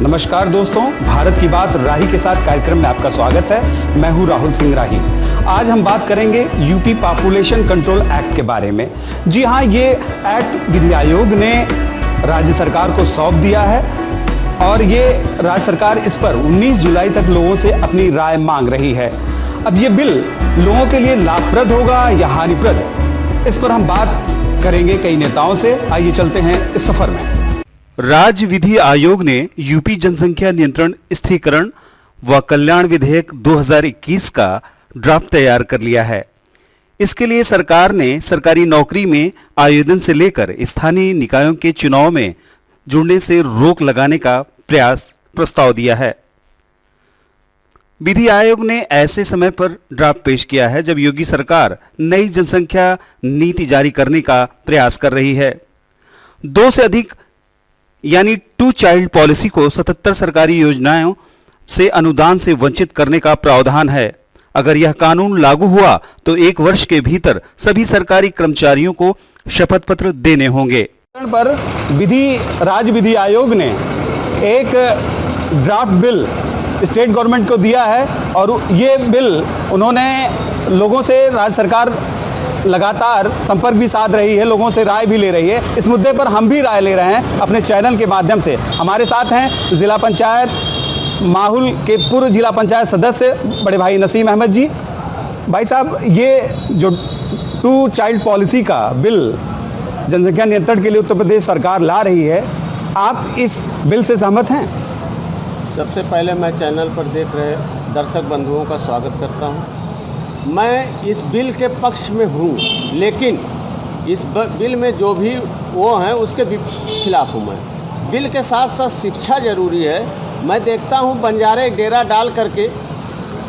नमस्कार दोस्तों, भारत की बात राही के साथ कार्यक्रम में आपका स्वागत है। मैं हूं राहुल सिंह राही। आज हम बात करेंगे यूपी पॉपुलेशन कंट्रोल एक्ट के बारे में। जी हां, ये एक्ट विधि आयोग ने राज्य सरकार को सौंप दिया है और ये राज्य सरकार इस पर 19 जुलाई तक लोगों से अपनी राय मांग रही है। अब ये बिल लोगों के लिए लाभप्रद होगा या हानिप्रद, इस पर हम बात करेंगे कई नेताओं से। आइए चलते हैं इस सफर में। राज्य विधि आयोग ने यूपी जनसंख्या नियंत्रण स्थिरीकरण व कल्याण विधेयक 2021 का ड्राफ्ट तैयार कर लिया है। इसके लिए सरकार ने सरकारी नौकरी में आवेदन से लेकर स्थानीय निकायों के चुनाव में जुड़ने से रोक लगाने का प्रस्ताव दिया है। विधि आयोग ने ऐसे समय पर ड्राफ्ट पेश किया है जब योगी सरकार नई जनसंख्या नीति जारी करने का प्रयास कर रही है। 2 से अधिक यानी 2 चाइल्ड पॉलिसी को 77 सरकारी योजनाओं से अनुदान से वंचित करने का प्रावधान है। अगर यह कानून लागू हुआ तो 1 वर्ष के भीतर सभी सरकारी कर्मचारियों को शपथ पत्र देने होंगे। पर राज्य विधि आयोग ने एक ड्राफ्ट बिल स्टेट गवर्नमेंट को दिया है और ये बिल उन्होंने लोगों से, राज्य सरकार लगातार संपर्क भी साध रही है, लोगों से राय भी ले रही है। इस मुद्दे पर हम भी राय ले रहे हैं अपने चैनल के माध्यम से। हमारे साथ हैं जिला पंचायत माहुल के पूर्व जिला पंचायत सदस्य बड़े भाई नसीम अहमद जी। भाई साहब, ये जो 2 चाइल्ड पॉलिसी का बिल जनसंख्या नियंत्रण के लिए उत्तर प्रदेश सरकार ला रही है, आप इस बिल से सहमत हैं? सबसे पहले मैं चैनल पर देख रहे दर्शक बंधुओं का स्वागत करता हूं। मैं इस बिल के पक्ष में हूँ, लेकिन इस बिल में जो भी वो हैं उसके भी खिलाफ हूँ। मैं बिल के साथ साथ शिक्षा ज़रूरी है। मैं देखता हूँ बंजारे डेरा डाल करके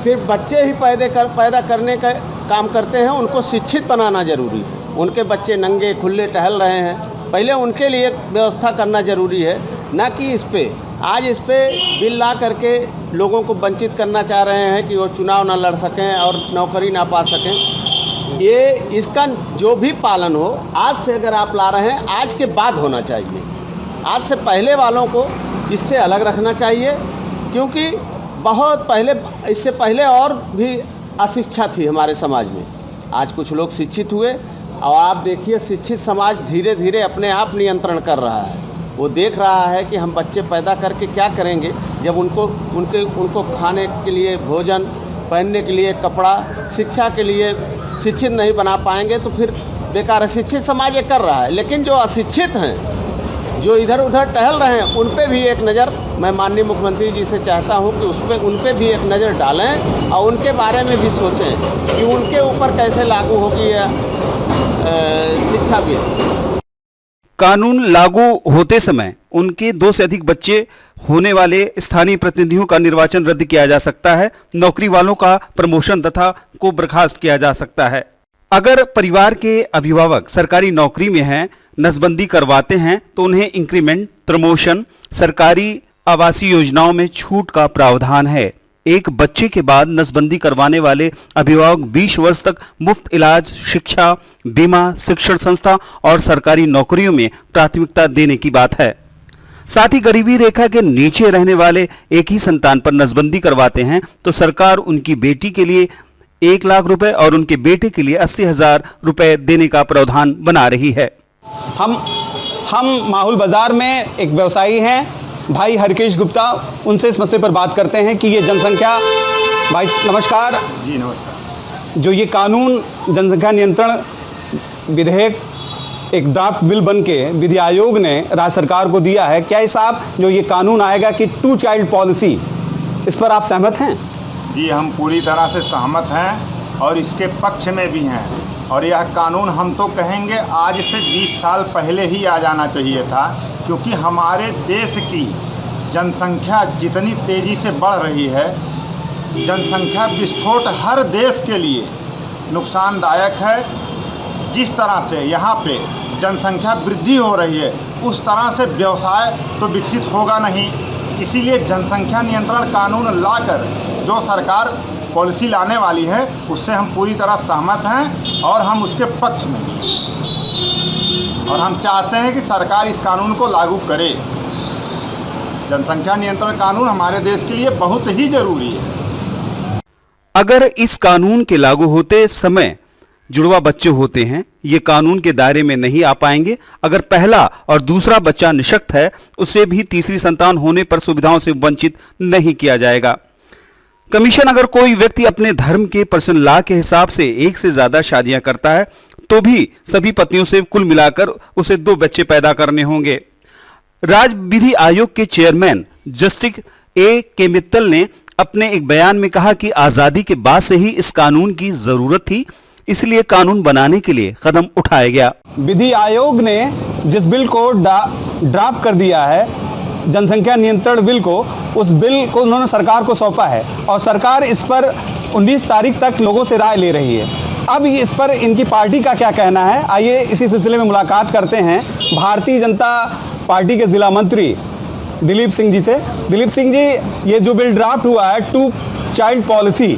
फिर बच्चे ही पैदा करने का काम करते हैं। उनको शिक्षित बनाना ज़रूरी है। उनके बच्चे नंगे खुले टहल रहे हैं, पहले उनके लिए व्यवस्था करना ज़रूरी है, ना कि इस पे आज इस पे बिल ला करके लोगों को वंचित करना चाह रहे हैं कि वो चुनाव ना लड़ सकें और नौकरी ना पा सकें। ये इसका जो भी पालन हो, आज से अगर आप ला रहे हैं, आज के बाद होना चाहिए। आज से पहले वालों को इससे अलग रखना चाहिए, क्योंकि बहुत पहले, इससे पहले और भी अशिक्षा थी हमारे समाज में। आज कुछ लोग शिक्षित हुए और आप देखिए शिक्षित समाज धीरे धीरे अपने आप नियंत्रण कर रहा है। वो देख रहा है कि हम बच्चे पैदा करके क्या करेंगे जब उनको खाने के लिए भोजन, पहनने के लिए कपड़ा, शिक्षा के लिए शिक्षित नहीं बना पाएंगे तो फिर बेकार है। शिक्षित समाज ये कर रहा है, लेकिन जो अशिक्षित हैं, जो इधर उधर टहल रहे हैं, उन पे भी एक नज़र मैं माननीय मुख्यमंत्री जी से चाहता हूं कि उन पे भी एक नज़र डालें और उनके बारे में भी सोचें कि उनके ऊपर कैसे लागू होगी शिक्षा बिल। कानून लागू होते समय उनके 2 से अधिक बच्चे होने वाले स्थानीय प्रतिनिधियों का निर्वाचन रद्द किया जा सकता है। नौकरी वालों का प्रमोशन तथा को बर्खास्त किया जा सकता है। अगर परिवार के अभिभावक सरकारी नौकरी में हैं, नसबंदी करवाते हैं तो उन्हें इंक्रीमेंट, प्रमोशन, सरकारी आवासीय योजनाओं में छूट का प्रावधान है। एक बच्चे के बाद नसबंदी करवाने वाले अभिभावक 20 वर्ष तक मुफ्त इलाज, शिक्षा, बीमा, शिक्षण संस्था और सरकारी नौकरियों में प्राथमिकता देने की बात है। साथ ही गरीबी रेखा के नीचे रहने वाले एक ही संतान पर नसबंदी करवाते हैं तो सरकार उनकी बेटी के लिए 1 लाख रुपए और उनके बेटे के लिए 80,000 रुपए देने का प्रावधान बना रही है। हम माहुल बाजार में एक व्यवसायी हैं, भाई हरकेश गुप्ता, उनसे इस मसले पर बात करते हैं कि ये जनसंख्या, भाई नमस्कार जी। नमस्कार। जो ये कानून जनसंख्या नियंत्रण विधेयक एक ड्राफ्ट बिल बन के विधि आयोग ने राज्य सरकार को दिया है, क्या इस आप जो ये कानून आएगा कि 2 चाइल्ड पॉलिसी, इस पर आप सहमत हैं? जी, हम पूरी तरह से सहमत हैं और इसके पक्ष में भी हैं। और यह कानून हम तो कहेंगे आज से 20 साल पहले ही आ जाना चाहिए था, क्योंकि हमारे देश की जनसंख्या जितनी तेज़ी से बढ़ रही है, जनसंख्या विस्फोट हर देश के लिए नुकसानदायक है। जिस तरह से यहाँ पे जनसंख्या वृद्धि हो रही है, उस तरह से व्यवसाय तो विकसित होगा नहीं। इसीलिए जनसंख्या नियंत्रण कानून लाकर जो सरकार पॉलिसी लाने वाली है, उससे हम पूरी तरह सहमत हैं और हम उसके पक्ष में हैं। और हम चाहते हैं कि सरकार इस कानून को लागू करे। जनसंख्या नियंत्रण कानून हमारे देश के लिए बहुत ही जरूरी है। अगर इस कानून के लागू होते समय जुड़वा बच्चे होते हैं, ये कानून के दायरे में नहीं आ पाएंगे। अगर पहला और दूसरा बच्चा निःशक्त है, उसे भी तीसरी संतान होने पर सुविधाओं से वंचित नहीं किया जाएगा। कमीशन अगर कोई व्यक्ति अपने धर्म के पर्सनल लॉ के हिसाब से एक से ज्यादा शादियां करता है तो भी सभी पत्नियों से कुल मिलाकर उसे 2 बच्चे पैदा करने होंगे। राज्य विधि आयोग के चेयरमैन जस्टिस के मित्तल ने अपने एक बयान में कहा कि आजादी के बाद से ही इस कानून की जरूरत थी, इसलिए कानून बनाने के लिए कदम उठाया गया। विधि आयोग ने जिस बिल को ड्राफ्ट कर दिया है, जनसंख्या नियंत्रण बिल को, उस बिल को उन्होंने सरकार को सौंपा है और सरकार इस पर 19 तारीख तक लोगों से राय ले रही है। अब इस पर इनकी पार्टी का क्या कहना है, आइए इसी सिलसिले में मुलाकात करते हैं भारतीय जनता पार्टी के जिला मंत्री दिलीप सिंह जी से। दिलीप सिंह जी, ये जो बिल ड्राफ्ट हुआ है 2 चाइल्ड पॉलिसी,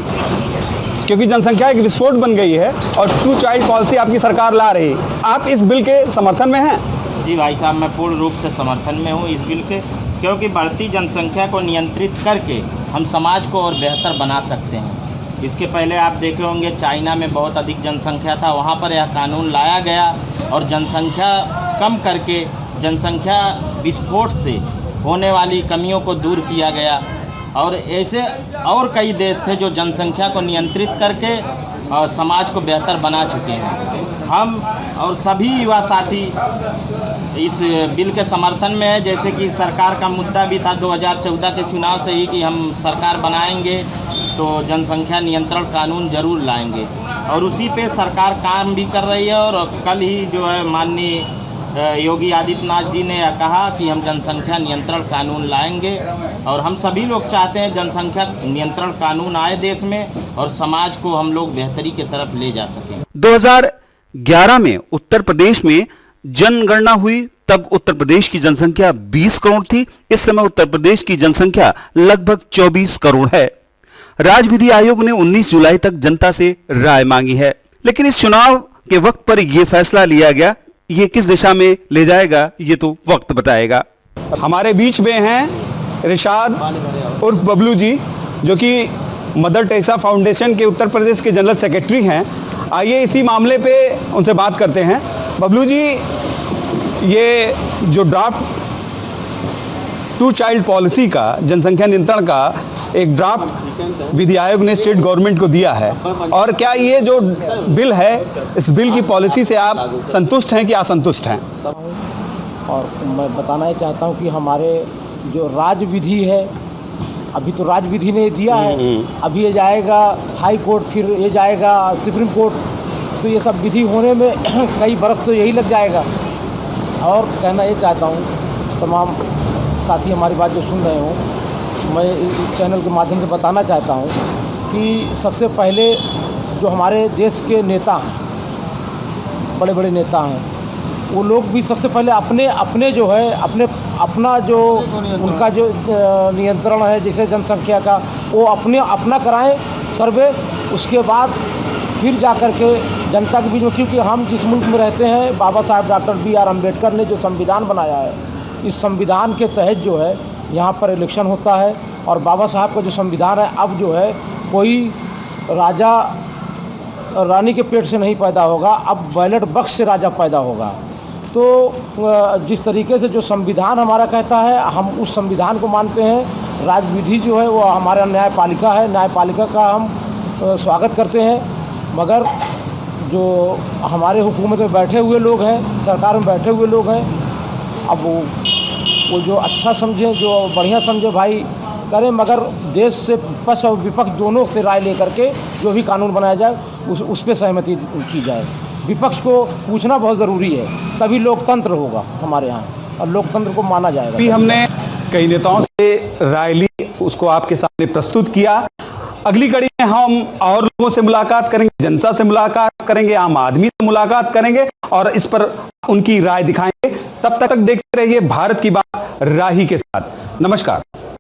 क्योंकि जनसंख्या एक विस्फोट बन गई है और 2 चाइल्ड पॉलिसी आपकी सरकार ला रही है, आप इस बिल के समर्थन में हैं? जी भाई साहब, मैं पूर्ण रूप से समर्थन में हूँ इस बिल के, क्योंकि बढ़ती जनसंख्या को नियंत्रित करके हम समाज को और बेहतर बना सकते हैं। इसके पहले आप देखे होंगे चाइना में बहुत अधिक जनसंख्या था, वहाँ पर यह कानून लाया गया और जनसंख्या कम करके जनसंख्या विस्फोट से होने वाली कमियों को दूर किया गया। और ऐसे और कई देश थे जो जनसंख्या को नियंत्रित करके समाज को बेहतर बना चुके हैं। हम और सभी युवा साथी इस बिल के समर्थन में है। जैसे कि सरकार का मुद्दा भी था 2014 के चुनाव से ही कि हम सरकार बनाएंगे तो जनसंख्या नियंत्रण कानून जरूर लाएंगे, और उसी पे सरकार काम भी कर रही है। और कल ही जो है माननीय योगी आदित्यनाथ जी ने कहा कि हम जनसंख्या नियंत्रण कानून लाएंगे, और हम सभी लोग चाहते हैं जनसंख्या नियंत्रण कानून आए देश में और समाज को हम लोग बेहतरी की तरफ ले जा सकें। 2011 में उत्तर प्रदेश में जनगणना हुई, तब उत्तर प्रदेश की जनसंख्या 20 करोड़ थी। इस समय उत्तर प्रदेश की जनसंख्या लगभग 24 करोड़ है। राज्य विधि आयोग ने 19 जुलाई तक जनता से राय मांगी है, लेकिन इस चुनाव के वक्त पर यह फैसला लिया गया। ये किस दिशा में ले जाएगा, ये तो वक्त बताएगा। हमारे बीच में हैं रिशाद उर्फ बबलू जी, जो कि मदर टेरेसा फाउंडेशन के उत्तर प्रदेश के जनरल सेक्रेटरी हैं। आइए इसी मामले पे उनसे बात करते हैं। बबलू जी, ये जो ड्राफ्ट 2 चाइल्ड पॉलिसी का, जनसंख्या नियंत्रण का एक ड्राफ्ट विधि आयोग ने स्टेट गवर्नमेंट को दिया है, और क्या ये जो बिल है, इस बिल की पॉलिसी से आप संतुष्ट हैं कि असंतुष्ट हैं? और मैं बताना ही चाहता हूँ कि हमारे जो राज्य विधि है, अभी तो राज्य विधि ने दिया है, अभी ये जाएगा हाई कोर्ट, फिर ये जाएगा सुप्रीम कोर्ट, तो ये सब विधि होने में कई बरस तो यही लग जाएगा। और कहना ये चाहता हूँ तमाम साथी हमारी बात जो सुन रहे हो, मैं इस चैनल के माध्यम से बताना चाहता हूँ कि सबसे पहले जो हमारे देश के नेता हैं, बड़े बड़े नेता हैं, वो लोग भी सबसे पहले अपने जो है अपना जो उनका जो नियंत्रण है जैसे जनसंख्या का, वो अपना कराएं सर्वे, उसके बाद फिर जा कर के जनता के बीच में, क्योंकि हम जिस मुल्क में रहते हैं, बाबा साहब डॉक्टर B.R. अम्बेडकर ने जो संविधान बनाया है, इस संविधान के तहत जो है यहाँ पर इलेक्शन होता है। और बाबा साहब का जो संविधान है, अब जो है कोई राजा रानी के पेट से नहीं पैदा होगा, अब बैलेट बक्स से राजा पैदा होगा। तो जिस तरीके से जो संविधान हमारा कहता है, हम उस संविधान को मानते हैं। राज्य विधि जो है वो हमारा न्यायपालिका है, न्यायपालिका का हम स्वागत करते हैं। मगर जो हमारे हुकूमत में बैठे हुए लोग हैं, सरकार में बैठे हुए लोग हैं, अब वो जो अच्छा समझे, जो बढ़िया समझे भाई करें, मगर देश से पक्ष और विपक्ष दोनों से राय लेकर के जो भी कानून बनाया जाए उस पर सहमति की जाए। विपक्ष को पूछना बहुत ज़रूरी है, तभी लोकतंत्र होगा हमारे यहाँ, और लोकतंत्र को माना जाएगा। अभी हमने कई नेताओं से राय ली, उसको आपके सामने प्रस्तुत किया। अगली कड़ी में हम और लोगों से मुलाकात करेंगे, जनता से मुलाकात करेंगे, आम आदमी से मुलाकात करेंगे और इस पर उनकी राय दिखाएंगे। तब तक देखते रहिए भारत की बात राही के साथ। नमस्कार।